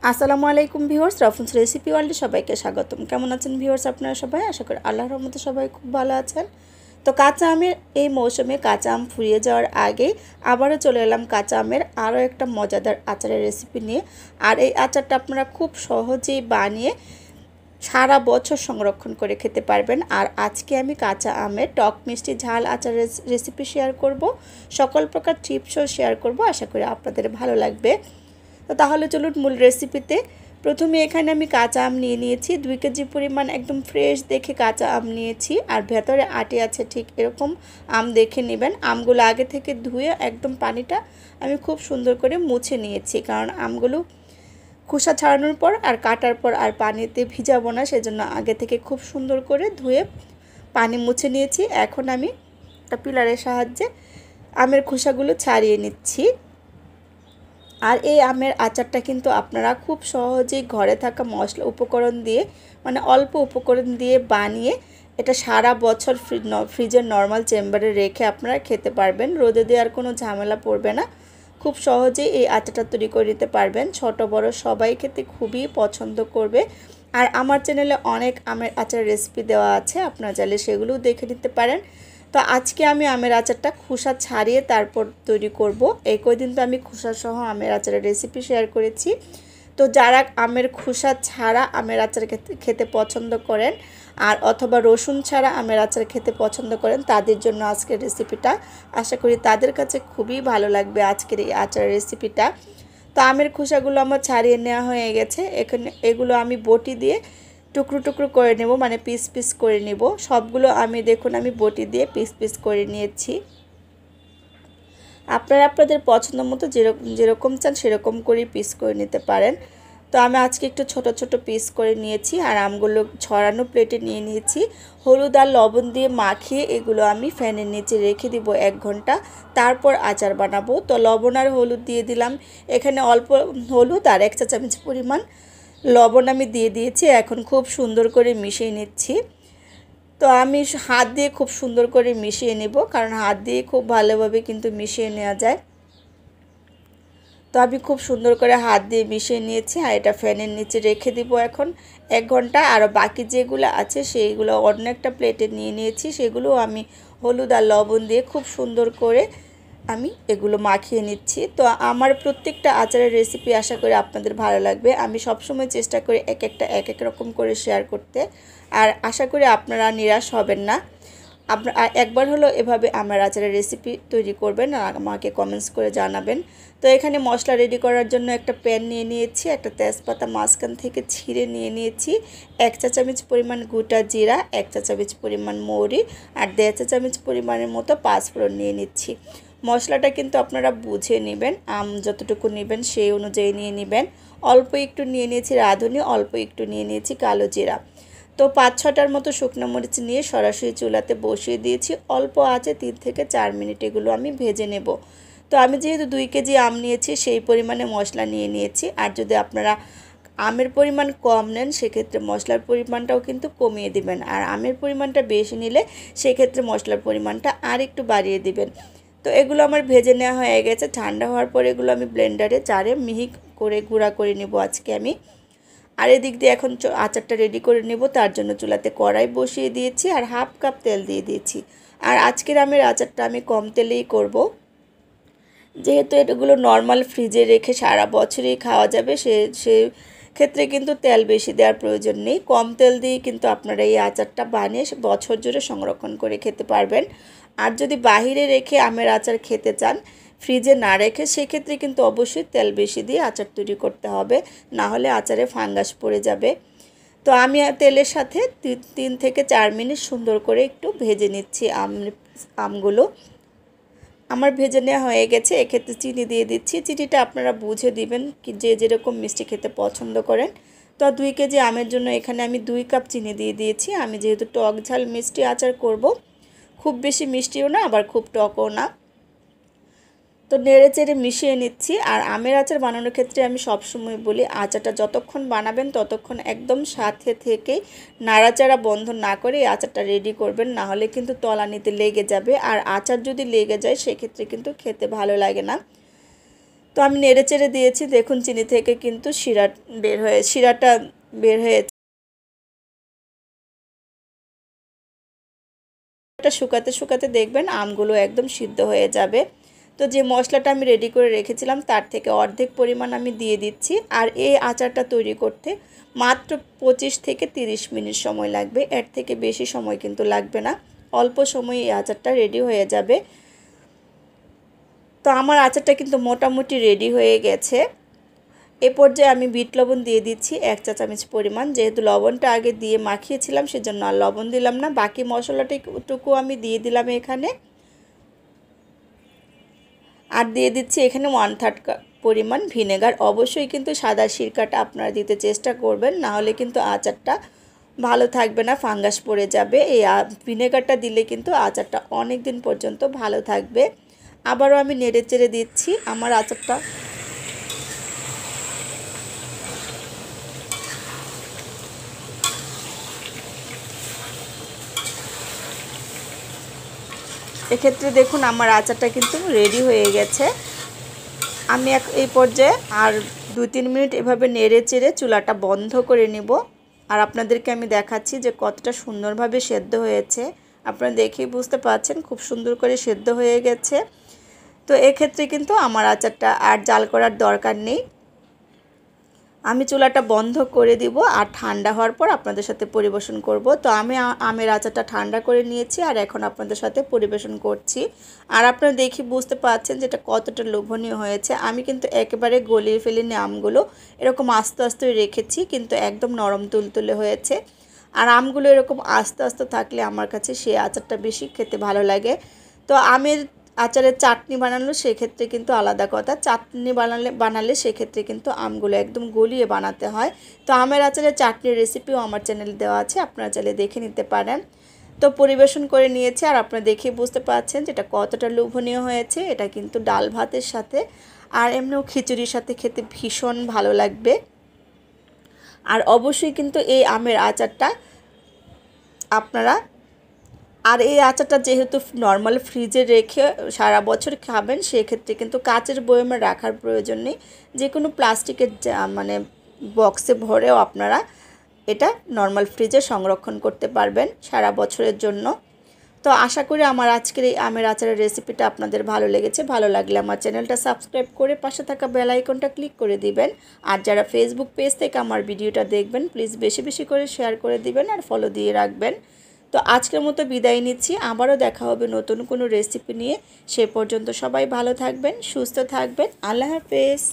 আসসালামু আলাইকুম viewers, রফুন্স recipe ওয়ার্ল্ডে সবাইকে স্বাগতম। কেমন আছেন ভিউয়ার্স আপনারা সবাই? আশা করি আল্লাহর রহমতে সবাই খুব ভালো আছেন। তো কাঁচা আমের এই মৌসুমে কাঁচা আম ফুরিয়ে যাওয়ার আগে আবারও চলে এলাম কাঁচা আমের আরও একটা মজাদার আচারের রেসিপি নিয়ে। আর এই আচারটা আপনারা খুব সহজেই বানিয়ে সারা বছর সংরক্ষণ করে খেতে পারবেন। আর আজকে আমি কাঁচা আমের টক মিষ্টি ঝাল আচারের রেসিপি শেয়ার করব, সকল প্রকার টিপসও শেয়ার করব। আশা করি আপনাদের ভালো লাগবে। তো তাহলে চলুন মূল রেসিপিতে। প্রথমে এখানে আমি কাঁচা আম নিয়ে নিয়েছি 2 কেজি পরিমাণ, একদম ফ্রেশ দেখে কাঁচা আম নিয়েছি। আর ভেতরে আটি আছে ঠিক এরকম আম দেখে নেবেন। আমগুলো আগে থেকে ধুয়ে একদম পানিটা আমি খুব সুন্দর করে মুছে নিয়েছি, কারণ আমগুলো খোসা ছাড়ানোর পর আর কাটার পর আর পানিতে ভিজাবো না, সেজন্য আগে থেকে খুব সুন্দর করে ধুয়ে পানি মুছে নিয়েছি। এখন আমি একটা পিলারের সাহায্যে আমের খোসাগুলো ছাড়িয়ে নিচ্ছি। আর এই আমের আচারটা কিন্তু আপনারা খুব সহজেই ঘরে থাকা মশলা উপকরণ দিয়ে, মানে অল্প উপকরণ দিয়ে বানিয়ে এটা সারা বছর ফ্রিজের নর্মাল চেম্বারে রেখে আপনারা খেতে পারবেন। রোদে দেওয়ার কোনো ঝামেলা পড়বে না, খুব সহজেই এই আচারটা তৈরি করে নিতে পারবেন। ছোট বড় সবাই খেতে খুবই পছন্দ করবে। আর আমার চ্যানেলে অনেক আমের আচার রেসিপি দেওয়া আছে, আপনারা চাইলে সেগুলোও দেখে নিতে পারেন। তো আজকে আমি আমের আচারটা খোসা ছাড়িয়ে তারপর তৈরি করব। এই কয়দিন তো আমি খোসা সহ আমের আচারের রেসিপি শেয়ার করেছি। তো যারা আমের খোসা ছাড়া আমের আচার খেতে পছন্দ করেন আর অথবা রসুন ছাড়া আমের আচার খেতে পছন্দ করেন, তাদের জন্য আজকের রেসিপিটা। আশা করি তাদের কাছে খুবই ভালো লাগবে আজকের এই আচারের রেসিপিটা। তো আমের খোসাগুলো আমার ছাড়িয়ে নেওয়া হয়ে গেছে। এগুলো আমি বটি দিয়ে টুকরো টুকরো করে নেব, মানে পিস পিস করে নেব। সবগুলো আমি দেখুন আমি বটি দিয়ে পিস পিস করে নিয়েছি। আপনারা আপনাদের পছন্দ মতো যেরকম চান সেরকম করে পিস করে নিতে পারেন। তো আমি আজকে একটু ছোট ছোট পিস করে নিয়েছি। আর আমগুলো ছড়ানো প্লেটে নিয়ে নিয়েছি। হলুদ আর লবণ দিয়ে মাখিয়ে এগুলো আমি ফ্যানের নিচে রেখে দিব 1 ঘন্টা, তারপর আচার বানাবো। তো লবণ আর হলুদ দিয়ে দিলাম। এখানে অল্প হলুদ আর 1 চা চামচ পরিমাণ লবণ আমি দিয়ে দিয়েছি। এখন খুব সুন্দর করে মিশিয়ে নিচ্ছি। তো আমি হাত দিয়ে খুব সুন্দর করে মিশিয়ে নেব, কারণ হাত দিয়ে খুব ভালোভাবে কিন্তু মিশিয়ে নেওয়া যায়। তো আমি খুব সুন্দর করে হাত দিয়ে মিশিয়ে নিয়েছি। আর এটা ফ্যানের নিচে রেখে দিব এখন 1 ঘন্টা। আর বাকি যেগুলো আছে সেইগুলো অন্য একটা প্লেটে নিয়ে নিয়েছি, সেগুলো আমি হলুদ আর লবণ দিয়ে খুব সুন্দর করে আমি এগুলো মাখিয়ে নিচ্ছি। তো আমার প্রত্যেকটা আচারের রেসিপি আশা করি আপনাদের ভালো লাগবে। আমি সবসময় চেষ্টা করি এক এক রকম করে শেয়ার করতে। আর আশা করি আপনারা নিরাশ হবেন না। আপনারা একবার হলো এভাবে আমার আচারের রেসিপি তৈরি করবেন আর আমাকে কমেন্টস করে জানাবেন। তো এখানে মশলা রেডি করার জন্য একটা প্যান নিয়ে নিয়েছি। একটা তেজপাতা মাঝখান থেকে ছিঁড়ে নিয়ে নিয়েছি। 1 চা চামচ পরিমাণ গোটা জিরা, 1 চা চামচ পরিমাণ মৌরি আর 1.5 চা চামচ পরিমাণের মতো পাঁচফোড়ন নিয়ে নিচ্ছি। মশলাটা কিন্তু আপনারা বুঝে নেবেন, আম যতটুকু নেবেন সেই অনুযায়ী নিয়ে নেবেন। অল্প একটু নিয়ে নিয়েছি রাঁধুনি, অল্প একটু নিয়ে নিয়েছি কালো জিরা। তো 5-6টার মতো শুকনো মরিচ নিয়ে সরাসরি চুলাতে বসিয়ে দিয়েছি। অল্প আঁচে 3 থেকে 4 মিনিট এগুলো আমি ভেজে নেব। তো আমি যেহেতু 2 কেজি আম নিয়েছি সেই পরিমাণে মশলা নিয়ে নিয়েছি। আর যদি আপনারা আমের পরিমাণ কম নেন সেক্ষেত্রে মশলার পরিমাণটাও কিন্তু কমিয়ে দিবেন। আর আমের পরিমাণটা বেশি নিলে সেক্ষেত্রে মশলার পরিমাণটা আর একটু বাড়িয়ে দিবেন। তো এগুলো আমার ভেজে নেওয়া হয়ে গেছে। ঠান্ডা হওয়ার পর এগুলো আমি ব্লেন্ডারে জারে মিহি করে গুঁড়া করে নেব আজকে আমি। আর এদিক দিয়ে এখন আচারটা রেডি করে নেব। তার জন্য চুলাতে কড়াই বসিয়ে দিয়েছি আর 1/2 কাপ তেল দিয়ে দিয়েছি। আর আজকের আমের আচারটা আমি কম তেলেই করব, যেহেতু এগুলো নর্মাল ফ্রিজে রেখে সারা বছরই খাওয়া যাবে। সে ক্ষেত্রে কিন্তু তেল বেশি দেওয়ার প্রয়োজন নেই। কম তেল দিয়ে কিন্তু আপনারা এই আচারটা বানিয়ে বছর জুড়ে সংরক্ষণ করে খেতে পারবেন। আর যদি বাহিরে রেখে আমের আচার খেতে চান, ফ্রিজে না রেখে, সেক্ষেত্রে কিন্তু অবশ্যই তেল বেশি দিয়ে আচার তৈরি করতে হবে, না হলে আচারে ফাঙ্গাস পড়ে যাবে। তো আমি তেলের সাথে 3 থেকে 4 মিনিট সুন্দর করে একটু ভেজে নিচ্ছি আমগুলো। আমার ভেজে নেওয়া হয়ে গেছে। এক্ষেত্রে চিনি দিয়ে দিচ্ছি। চিনিটা আপনারা বুঝে দিবেন, কি যে যেরকম মিষ্টি খেতে পছন্দ করেন। তো 2 কেজি আমের জন্য এখানে আমি 2 কাপ চিনি দিয়ে দিয়েছি। আমি যেহেতু টক ঝাল মিষ্টি আচার করব, খুব বেশি মিষ্টিও না আবার খুব টকও না। তো নেড়ে চেড়ে মিশিয়ে নিচ্ছি। আর আমের আচার বানানোর ক্ষেত্রে আমি সবসময় বলি, আচারটা যতক্ষণ বানাবেন ততক্ষণ একদম সাথে থেকে নাড়াচাড়া বন্ধ না করে এই আচারটা রেডি করবেন, না হলে কিন্তু তলানিতে লেগে যাবে। আর আচার যদি লেগে যায় সেক্ষেত্রে কিন্তু খেতে ভালো লাগে না। তো তো আমি নেড়ে চেড়ে দিয়েছি, দেখুন চিনি থেকে কিন্তু শিরাটা বের হয়েছে। এটা শুকাতে শুকাতে দেখবেন আমগুলো একদম সিদ্ধ হয়ে যাবে। তো যে মশলাটা আমি রেডি করে রেখেছিলাম তার থেকে অর্ধেক পরিমাণ আমি দিয়ে দিচ্ছি। আর এই আচারটা তৈরি করতে মাত্র 25 থেকে 30 মিনিট সময় লাগবে, এর থেকে বেশি সময় কিন্তু লাগবে না, অল্প সময়ে এই আচারটা রেডি হয়ে যাবে। তো আমার আচারটা কিন্তু মোটামুটি রেডি হয়ে গেছে। এ পর্যায়ে আমি বিট লবণ দিয়ে দিচ্ছি 1 চা চামচ পরিমাণ। যেহেতু লবণটা আগে দিয়ে মাখিয়েছিলাম সেজন্য আর লবণ দিলাম না, বাকি মশলাটাটুকু আমি দিয়ে দিলাম এখানে। আর দিয়ে দিচ্ছি এখানে 1/3 কাপ পরিমাণ ভিনেগার। অবশ্যই কিন্তু সাদা সিরকাটা আপনারা দিতে চেষ্টা করবেন, না হলে কিন্তু আচারটা ভালো থাকবে না, ফাঙ্গাস পড়ে যাবে। এই ভিনেগারটা দিলে কিন্তু আচারটা অনেক দিন পর্যন্ত ভালো থাকবে। আবারও আমি নেড়ে চেড়ে দিচ্ছি আমার আচারটা। এক্ষেত্রে দেখুন আমার আচারটা কিন্তু রেডি হয়ে গেছে। আমি এই পর্যায়ে আর 2-3 মিনিট এভাবে নেড়ে চেড়ে চুলাটা বন্ধ করে নিব। আর আপনাদেরকে আমি দেখাচ্ছি যে কতটা সুন্দরভাবে সেদ্ধ হয়েছে। আপনারা দেখেই বুঝতে পারছেন খুব সুন্দর করে সেদ্ধ হয়ে গেছে। তো এক্ষেত্রে কিন্তু আমার আচারটা আর জাল করার দরকার নেই। আমি চুলাটা বন্ধ করে দিব আর ঠান্ডা হওয়ার পর আপনাদের সাথে পরিবেশন করব। তো আমি আমের আচারটা ঠান্ডা করে নিয়েছি আর এখন আপনাদের সাথে পরিবেশন করছি। আর আপনারা দেখি বুঝতে পারছেন যেটা কতটা লোভনীয় হয়েছে। আমি কিন্তু একেবারে গলিয়ে ফেলিনি আমগুলো, এরকম আস্তে আস্তে রেখেছি, কিন্তু একদম নরম তুলতুলে হয়েছে। আর আমগুলো এরকম আস্তে আস্তে থাকলে আমার কাছে সেই আচারটা বেশি খেতে ভালো লাগে। তো আমের আচারের চাটনি বানানো সেক্ষেত্রে কিন্তু আলাদা কথা, চাটনি বানালে সেক্ষেত্রে কিন্তু আমগুলো একদম গলিয়ে বানাতে হয়। তো আমের আচারের চাটনির রেসিপিও আমার চ্যানেলে দেওয়া আছে, আপনারা চাইলে দেখে নিতে পারেন। তো পরিবেশন করে নিয়েছি আর আপনারা দেখে বুঝতে পারছেন যেটা কতটা লোভনীয় হয়েছে। এটা কিন্তু ডাল ভাতের সাথে আর এমনিও খিচুড়ির সাথে খেতে ভীষণ ভালো লাগবে। আর অবশ্যই কিন্তু এই আমের আচারটা আপনারা, আর এই আচারটা যেহেতু নর্মাল ফ্রিজে রেখে সারা বছর খাবেন সেক্ষেত্রে কিন্তু কাচের বয়মে রাখার প্রয়োজন নেই, যে কোনো প্লাস্টিকের মানে বক্সে ভরেও আপনারা এটা নর্মাল ফ্রিজে সংরক্ষণ করতে পারবেন সারা বছরের জন্য। তো আশা করি আমার আজকের এই আমের আচারের রেসিপিটা আপনাদের ভালো লেগেছে। ভালো লাগলে আমার চ্যানেলটা সাবস্ক্রাইব করে পাশে থাকা বেল আইকনটা ক্লিক করে দিবেন। আর যারা ফেসবুক পেজ থেকে আমার ভিডিওটা দেখবেন প্লিজ বেশি বেশি করে শেয়ার করে দিবেন আর ফলো দিয়ে রাখবেন। তো আজকের মতো বিদায় নিচ্ছি, আবারও দেখা হবে নতুন কোনো রেসিপি নিয়ে। সে পর্যন্ত সবাই ভালো থাকবেন, সুস্থ থাকবেন। আল্লাহ হাফেজ।